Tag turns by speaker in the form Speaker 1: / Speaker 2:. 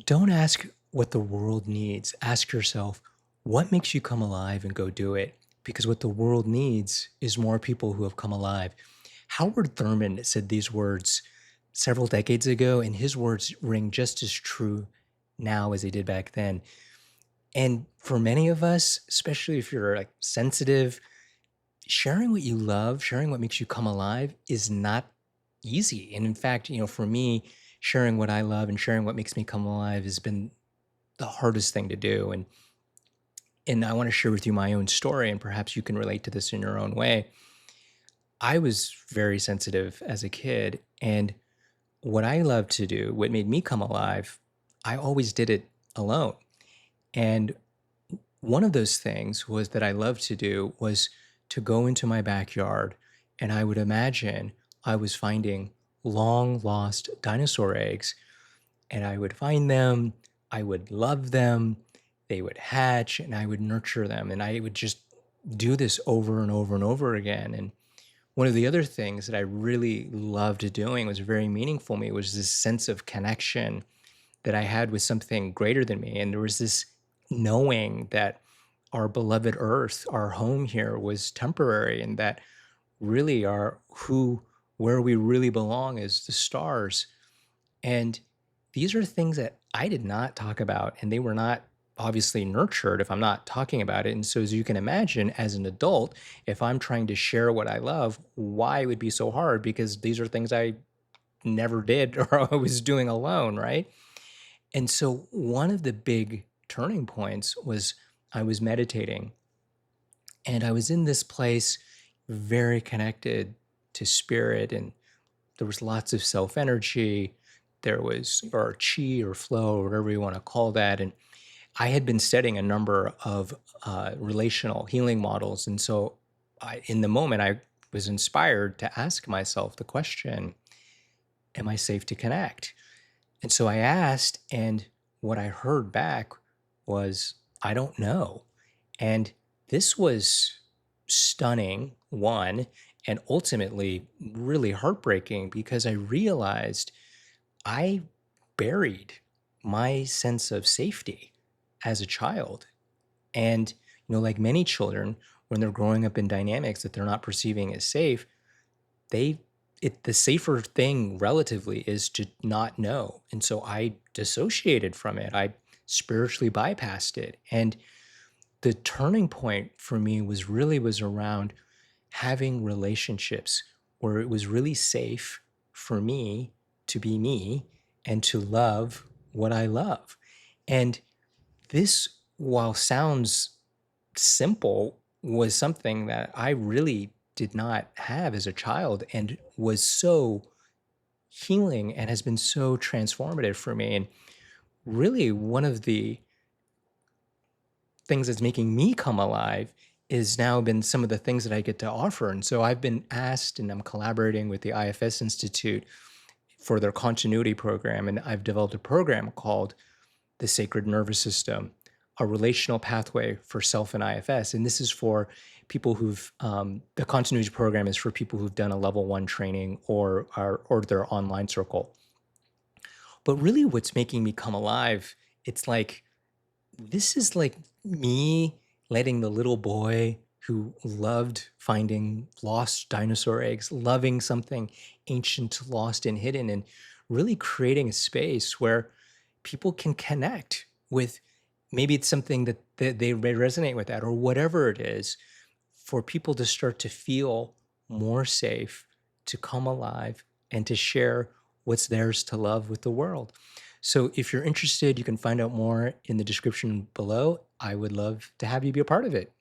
Speaker 1: Don't ask what the world needs. Ask yourself, what makes you come alive and go do it? Because what the world needs is more people who have come alive. Howard Thurman said these words several decades ago, and his words ring just as true now as they did back then. And for many of us, especially if you're like sensitive, sharing what you love, sharing what makes you come alive is not easy. And in fact, for me, sharing what I love and sharing what makes me come alive has been the hardest thing to do. And I want to share with you my own story, and perhaps you can relate to this in your own way. I was very sensitive as a kid, and what I loved to do, what made me come alive, I always did it alone. And one of those things was that I loved to do was to go into my backyard and I would imagine I was finding long lost dinosaur eggs, and I would find them, I would love them, they would hatch, and I would nurture them. And I would just do this over and over and over again. And one of the other things that I really loved doing was very meaningful to me was this sense of connection that I had with something greater than me. And there was this knowing that our beloved earth, our home here was temporary, and that really our where we really belong is the stars. And these are things that I did not talk about, and they were not obviously nurtured if I'm not talking about it. And so, as you can imagine, as an adult, if I'm trying to share what I love, why it would be so hard? Because these are things I never did or I was doing alone, right? And so, one of the big turning points was I was meditating and I was in this place very connected to spirit, and there was lots of self energy. There was, or chi or flow, or whatever you want to call that. And I had been studying a number of relational healing models. And so in the moment, I was inspired to ask myself the question, am I safe to connect? And so I asked, and what I heard back was, I don't know. And this was stunning, one, and ultimately really heartbreaking because I realized I buried my sense of safety as a child. And, like many children, when they're growing up in dynamics that they're not perceiving as safe, they the safer thing relatively is to not know. And so I dissociated from it. I spiritually bypassed it. And the turning point for me was around having relationships where it was really safe for me to be me and to love what I love. And this, while sounds simple, was something that I really did not have as a child and was so healing and has been so transformative for me. And really, one of the things that's making me come alive is now been some of the things that I get to offer. And so I've been asked, and I'm collaborating with the IFS Institute for their continuity program. And I've developed a program called the Sacred Nervous System, a relational pathway for self and IFS. And this is for people the continuity program is for people who've done a level one training or their online circle. But really, what's making me come alive, it's like, this is like me letting the little boy who loved finding lost dinosaur eggs, loving something ancient, lost, and hidden, and really creating a space where people can connect with, maybe it's something that they resonate with that, or whatever it is, for people to start to feel more safe, to come alive, and to share what's theirs to love with the world. So if you're interested, you can find out more in the description below. I would love to have you be a part of it.